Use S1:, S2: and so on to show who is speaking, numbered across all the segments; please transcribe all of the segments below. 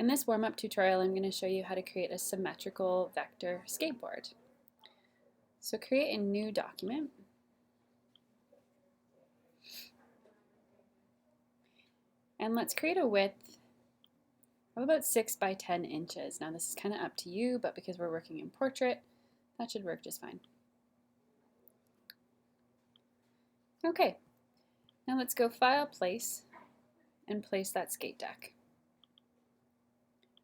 S1: In this warm-up tutorial, I'm going to show you how to create a symmetrical vector skateboard. So create a new document. And let's create a width of about 6 by 10 inches. Now this is kind of up to you, but because we're working in portrait, that should work just fine. Okay, now let's go File, Place, and place that skate deck.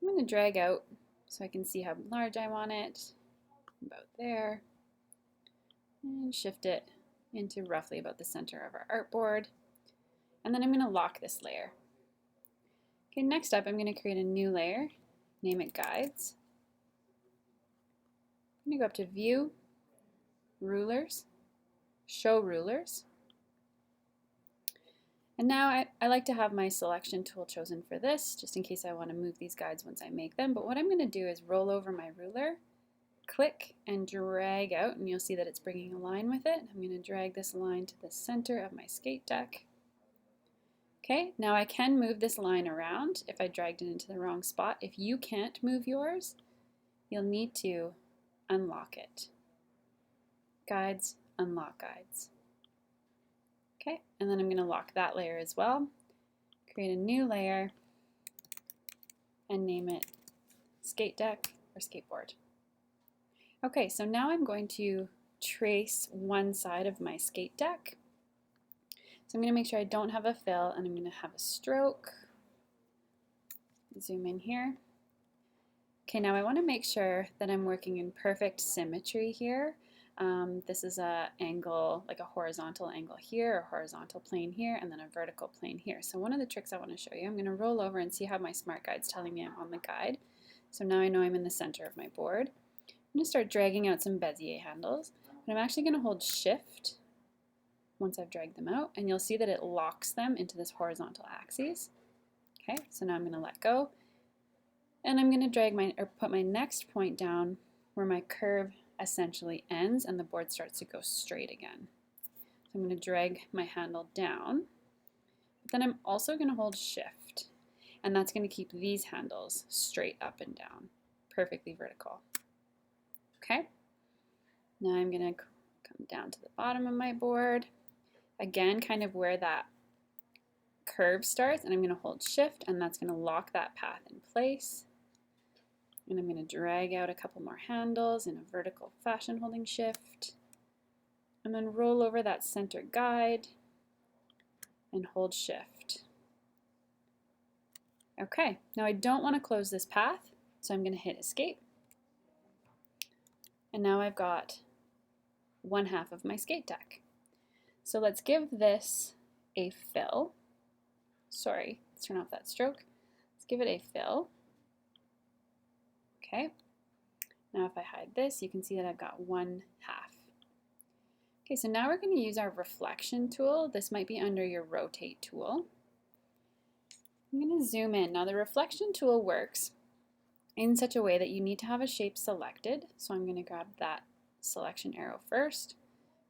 S1: I'm going to drag out so I can see how large I want it, about there, and shift it into roughly about the center of our artboard. And then I'm going to lock this layer. Okay, next up I'm going to create a new layer, name it Guides. I'm going to go up to View, Rulers, Show Rulers. And now I like to have my selection tool chosen for this, just in case I want to move these guides once I make them. But what I'm going to do is roll over my ruler, click and drag out, and you'll see that it's bringing a line with it. I'm going to drag this line to the center of my skate deck. Okay, now I can move this line around if I dragged it into the wrong spot. If you can't move yours, you'll need to unlock it. Guides, unlock guides. Okay, and then I'm going to lock that layer as well. Create a new layer and name it skate deck or skateboard. Okay, so now I'm going to trace one side of my skate deck. So I'm going to make sure I don't have a fill, and I'm going to have a stroke. Zoom in here. Okay, now I want to make sure that I'm working in perfect symmetry here. This is an angle, like a horizontal angle here, a horizontal plane here, and then a vertical plane here. So one of the tricks I want to show you, I'm going to roll over and see how my smart guide's telling me I'm on the guide. So now I know I'm in the center of my board. I'm going to start dragging out some Bezier handles, but I'm actually going to hold Shift once I've dragged them out, and you'll see that it locks them into this horizontal axis. Okay, so now I'm going to let go, and I'm going to drag put my next point down where my curve essentially ends and the board starts to go straight again. So I'm going to drag my handle down, but then I'm also going to hold Shift, and that's going to keep these handles straight up and down, perfectly vertical. Okay, now I'm going to come down to the bottom of my board, again kind of where that curve starts, and I'm going to hold Shift, and that's going to lock that path in place. And I'm going to drag out a couple more handles in a vertical fashion holding Shift, and then roll over that center guide and hold Shift. Okay, now I don't want to close this path, so I'm going to hit Escape. And now I've got one half of my skate deck. So let's give this a fill. Sorry, let's turn off that stroke. Let's give it a fill. Okay, now if I hide this, you can see that I've got one half. Okay, so now we're going to use our reflection tool. This might be under your rotate tool. I'm going to zoom in. Now the reflection tool works in such a way that you need to have a shape selected. So I'm going to grab that selection arrow first,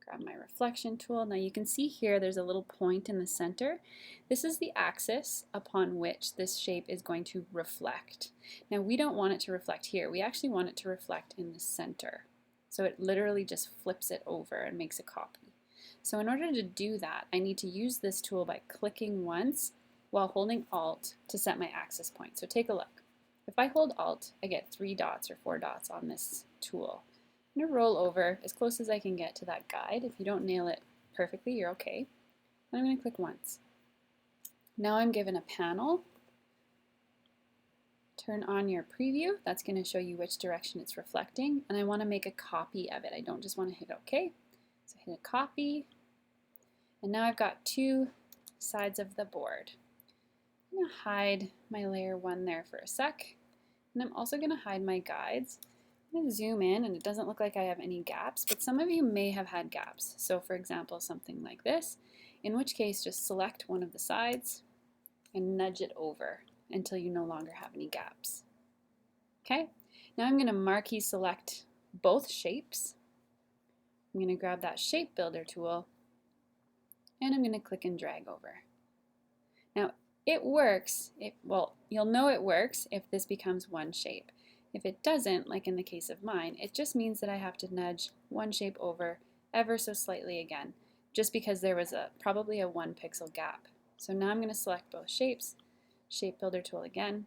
S1: grab my reflection tool. Now you can see here there's a little point in the center. This is the axis upon which this shape is going to reflect. Now we don't want it to reflect here. We actually want it to reflect in the center. So it literally just flips it over and makes a copy. So in order to do that, I need to use this tool by clicking once while holding Alt to set my axis point. So take a look. If I hold Alt, I get 3 dots or 4 dots on this tool. I'm going to roll over as close as I can get to that guide. If you don't nail it perfectly, you're okay. And I'm going to click once. Now I'm given a panel. Turn on your preview. That's going to show you which direction it's reflecting. And I want to make a copy of it. I don't just want to hit OK. So hit a copy. And now I've got 2 sides of the board. I'm going to hide my layer 1 there for a sec. And I'm also going to hide my guides. I'm going to zoom in, and it doesn't look like I have any gaps, but some of you may have had gaps. So for example, something like this, in which case just select one of the sides and nudge it over until you no longer have any gaps. Okay, now I'm going to marquee select both shapes. I'm going to grab that shape builder tool, and I'm going to click and drag over. Now, It works, well, you'll know it works if this becomes one shape. If it doesn't, like in the case of mine, it just means that I have to nudge one shape over ever so slightly again, just because there was probably a 1 pixel gap. So now I'm going to select both shapes, shape builder tool again,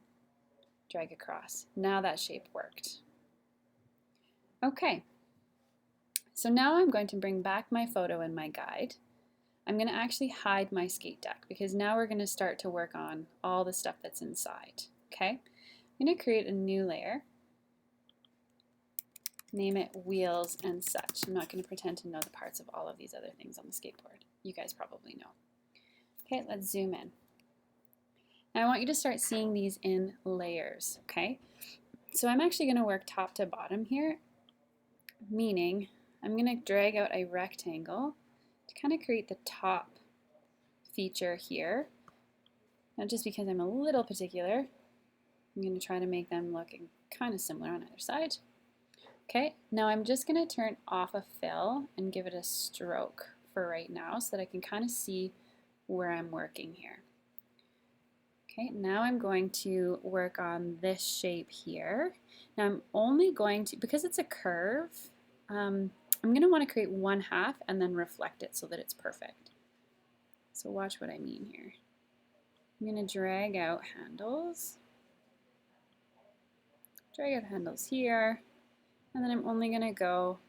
S1: drag across. Now that shape worked. Okay, so now I'm going to bring back my photo in my guide. I'm going to actually hide my skate deck because now we're going to start to work on all the stuff that's inside. Okay, I'm going to create a new layer. Name it wheels and such. I'm not going to pretend to know the parts of all of these other things on the skateboard. You guys probably know. Okay, let's zoom in. Now I want you to start seeing these in layers, okay? So I'm actually going to work top to bottom here, meaning I'm going to drag out a rectangle to kind of create the top feature here. Now just because I'm a little particular, I'm going to try to make them look kind of similar on either side. Okay, now I'm just going to turn off a fill and give it a stroke for right now so that I can kind of see where I'm working here. Okay, now I'm going to work on this shape here. Now I'm only going to, because it's a curve, I'm going to want to create 1/2 and then reflect it so that it's perfect. So watch what I mean here. I'm going to drag out handles here, and then I'm only going to go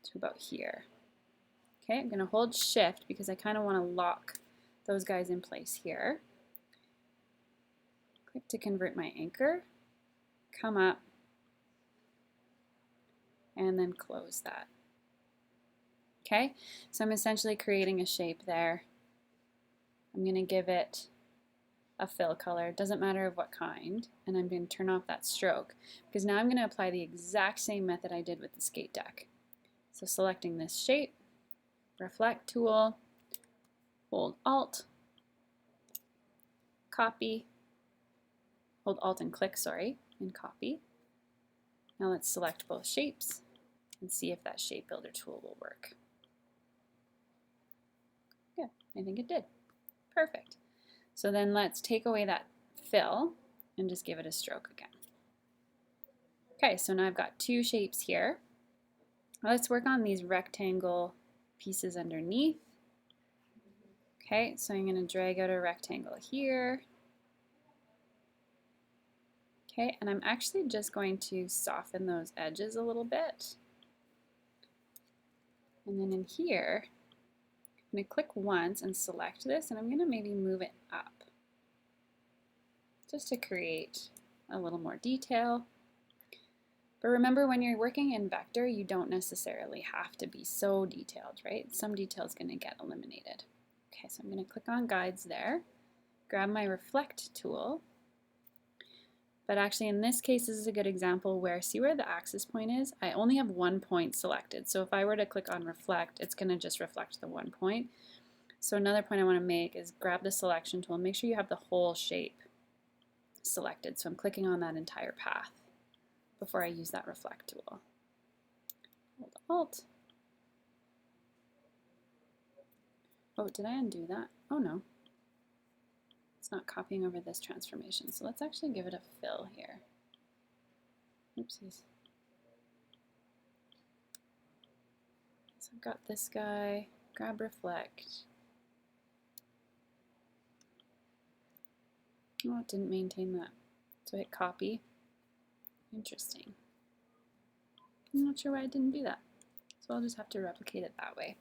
S1: to about here. Okay, I'm going to hold shift because I kind of want to lock those guys in place here. Click to convert my anchor, come up, and then close that. Okay, so I'm essentially creating a shape there. I'm going to give it a fill color, it doesn't matter of what kind, and I'm going to turn off that stroke because now I'm going to apply the exact same method I did with the skate deck. So selecting this shape, reflect tool, hold Alt, copy, hold Alt and click, sorry, and copy. Now let's select both shapes and see if that shape builder tool will work. Yeah, I think it did. Perfect. So then let's take away that fill and just give it a stroke again. Okay, so now I've got two shapes here. Let's work on these rectangle pieces underneath. Okay, so I'm going to drag out a rectangle here. Okay, and I'm actually just going to soften those edges a little bit. And then in here, I'm going to click once and select this, and I'm going to maybe move it up just to create a little more detail. But remember, when you're working in vector, you don't necessarily have to be so detailed, right? Some detail is going to get eliminated. Okay, so I'm going to click on guides there, grab my reflect tool. But actually in this case, this is a good example where, see where the axis point is? I only have 1 point selected. So if I were to click on reflect, it's going to just reflect the 1 point. So another point I want to make is grab the selection tool and make sure you have the whole shape selected. So I'm clicking on that entire path before I use that reflect tool. Hold Alt. Oh, did I undo that? Oh no. It's not copying over this transformation. So let's actually give it a fill here. Oopsies. So I've got this guy, grab reflect. Oh, it didn't maintain that. So hit copy. Interesting. I'm not sure why I didn't do that. So I'll just have to replicate it that way.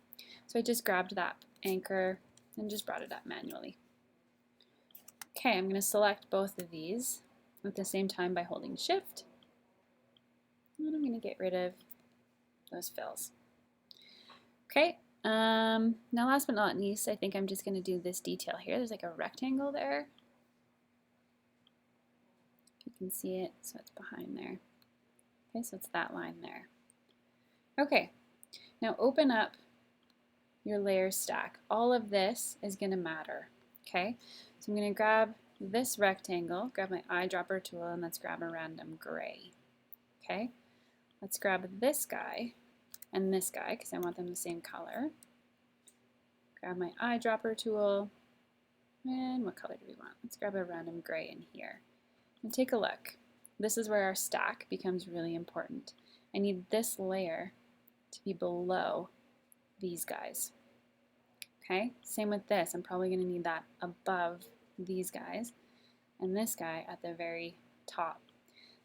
S1: So I just grabbed that anchor and just brought it up manually. Okay, I'm going to select both of these at the same time by holding shift. And I'm going to get rid of those fills. Okay, now last but not least, I think I'm just going to do this detail here. There's like a rectangle there. You can see it, so it's behind there. Okay, so it's that line there. Okay, now open up your layer stack. All of this is going to matter. Okay, so I'm going to grab this rectangle, grab my eyedropper tool, and let's grab a random gray. Okay, let's grab this guy and this guy because I want them the same color. Grab my eyedropper tool, And what color do we want? Let's grab a random gray in here. And take a look. This is where our stack becomes really important. I need this layer to be below these guys. Okay, same with this. I'm probably going to need that above these guys and this guy at the very top.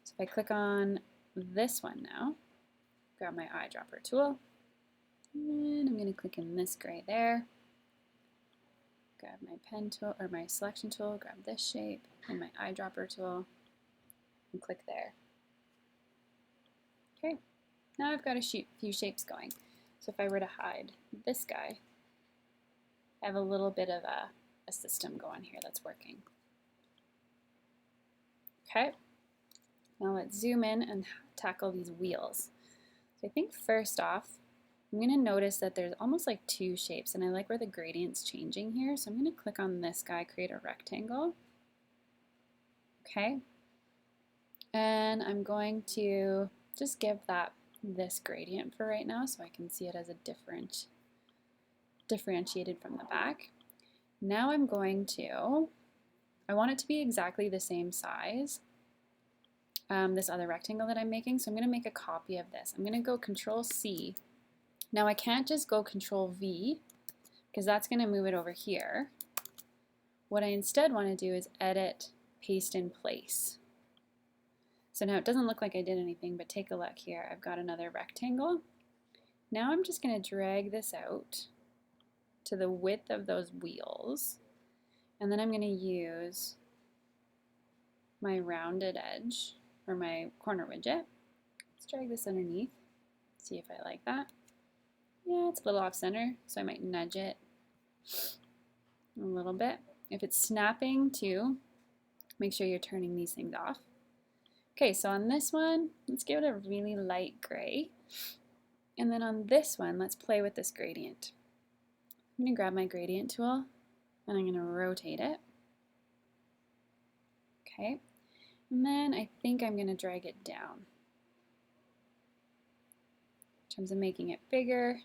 S1: So if I click on this one now, grab my eyedropper tool, and I'm going to click in this gray there, grab my pen tool or my selection tool, grab this shape and my eyedropper tool, and click there. Okay, now I've got a few shapes going. So if I were to hide this guy, I have a little bit of a system going here that's working. Okay, now let's zoom in and tackle these wheels. So I think first off, I'm going to notice that there's almost like two shapes, and I like where the gradient's changing here. So I'm going to click on this guy, create a rectangle. Okay, and I'm going to just give that this gradient for right now so I can see it as a differentiated from the back. Now I'm going to, I want it to be exactly the same size, this other rectangle that I'm making, so I'm going to make a copy of this. I'm going to go Control C. Now I can't just go Control V because that's going to move it over here. What I instead want to do is edit, paste in place. So now it doesn't look like I did anything, but take a look here. I've got another rectangle. Now I'm just going to drag this out to the width of those wheels, and then I'm going to use my rounded edge or my corner widget. Let's drag this underneath, see if I like that. Yeah, it's a little off center, so I might nudge it a little bit. If it's snapping too, make sure you're turning these things off. Okay, so on this one, let's give it a really light gray. And then on this one, let's play with this gradient. I'm going to grab my gradient tool and I'm going to rotate it. Okay, and then I think I'm going to drag it down. In terms of making it bigger,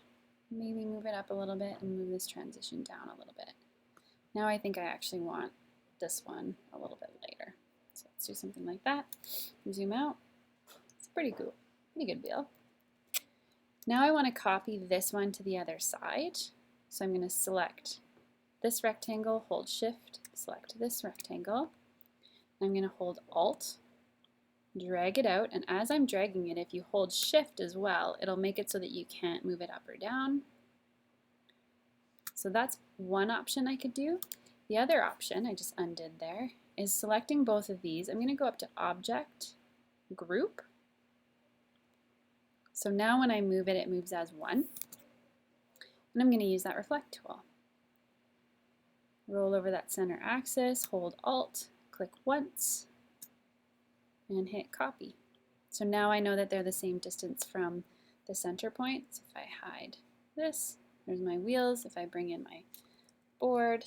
S1: maybe move it up a little bit and move this transition down a little bit. Now I think I actually want this one a little bit lighter. So let's do something like that. Zoom out. It's pretty cool, pretty good wheel. Now I want to copy this one to the other side. So I'm going to select this rectangle, hold Shift, select this rectangle. I'm going to hold Alt, drag it out, and as I'm dragging it, if you hold Shift as well, it'll make it so that you can't move it up or down. So that's one option I could do. The other option I just undid there is selecting both of these. I'm going to go up to Object, Group. So now when I move it, it moves as one. And I'm going to use that Reflect tool. Roll over that center axis, hold Alt, click once, and hit Copy. So now I know that they're the same distance from the center point. So if I hide this, there's my wheels. If I bring in my board,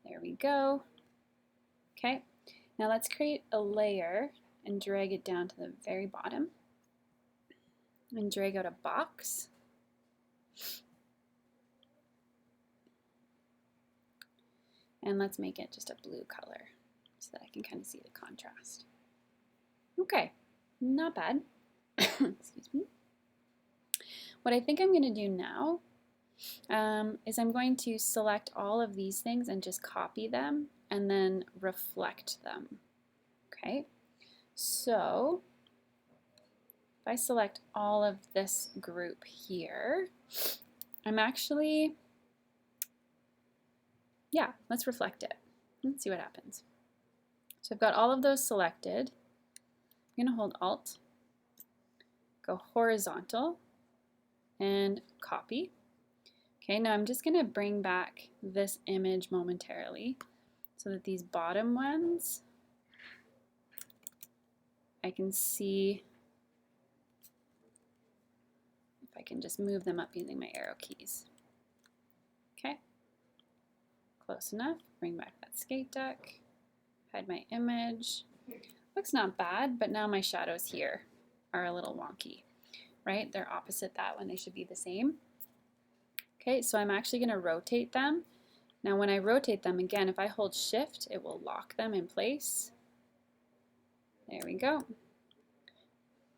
S1: there we go. Okay, now let's create a layer and drag it down to the very bottom. And drag out a box. And let's make it just a blue color so that I can kind of see the contrast. Okay, not bad. Excuse me. What I think I'm going to do now is I'm going to select all of these things and just copy them and then reflect them. Okay, so if I select all of this group here, I'm actually, yeah, let's reflect it. Let's see what happens. So I've got all of those selected. I'm going to hold Alt, go horizontal, and copy. Okay, now I'm just going to bring back this image momentarily so that these bottom ones, I can see if I can just move them up using my arrow keys. Okay, close enough. Bring back that skate deck, hide my image. Looks not bad, but now my shadows here are a little wonky, right? They're opposite that when they should be the same. Okay, so I'm actually going to rotate them Now when I rotate them, again, if I hold shift, it will lock them in place. There we go.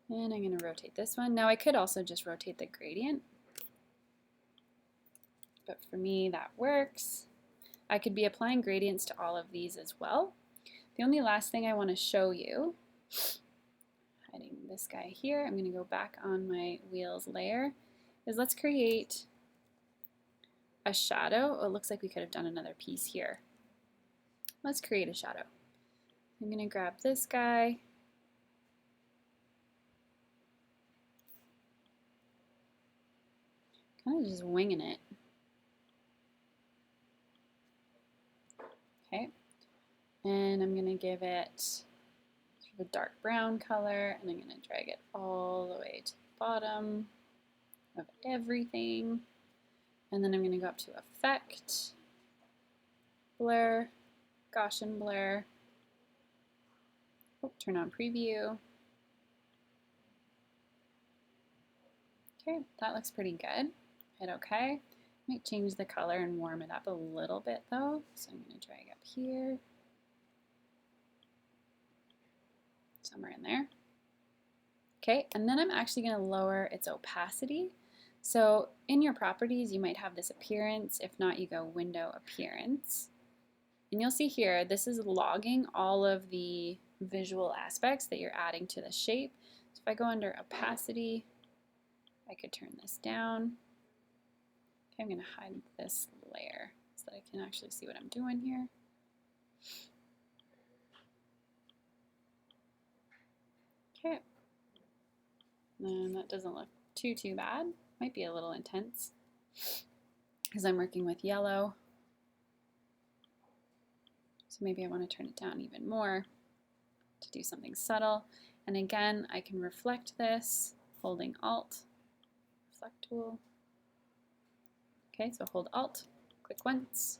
S1: And I'm going to rotate this one. Now I could also just rotate the gradient, but for me that works. I could be applying gradients to all of these as well. The only last thing I want to show you, hiding this guy here, I'm going to go back on my wheels layer, is let's create a shadow. Oh, it looks like we could have done another piece here. Let's create a shadow. I'm going to grab this guy. Kind of just winging it. Okay, and I'm going to give it sort of a dark brown color, and I'm going to drag it all the way to the bottom of everything. And then I'm going to go up to Effect, Blur, Gaussian Blur. Oh, turn on Preview. Okay, that looks pretty good. Hit OK. Might change the color and warm it up a little bit though. So I'm going to drag up here. Somewhere in there. Okay, and then I'm actually going to lower its opacity. So in your properties, you might have this appearance. If not, you go Window Appearance. And you'll see here, this is logging all of the visual aspects that you're adding to the shape. So if I go under Opacity, I could turn this down. Okay, I'm going to hide this layer so that I can actually see what I'm doing here. Okay, and that doesn't look too bad. Might be a little intense because I'm working with yellow. So maybe I want to turn it down even more to do something subtle. And again, I can reflect this holding Alt, Reflect tool. Okay, so hold Alt, click once,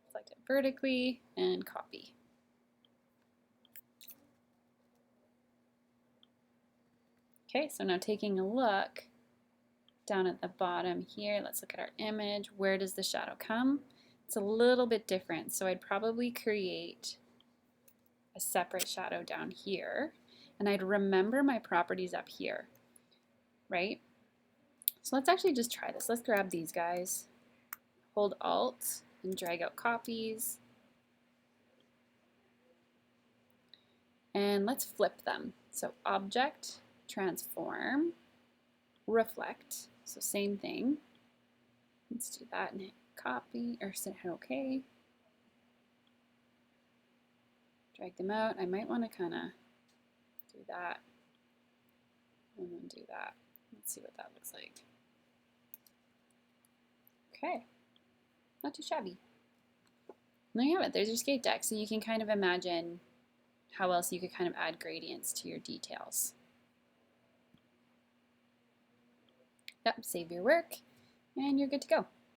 S1: reflect it vertically, and copy. Okay, so now taking a look down at the bottom here, let's look at our image. Where does the shadow come? It's a little bit different, so I'd probably create a separate shadow down here, and I'd remember my properties up here, right? So let's actually just try this. Let's grab these guys, hold Alt, and drag out copies, and let's flip them. So Object, Transform, Reflect. So same thing. Let's do that and hit copy, or hit OK. Drag them out. I might want to kind of do that and then do that. Let's see what that looks like. Okay, not too shabby. And there you have it. There's your skate deck. So you can kind of imagine how else you could kind of add gradients to your details. Yep, save your work, and you're good to go.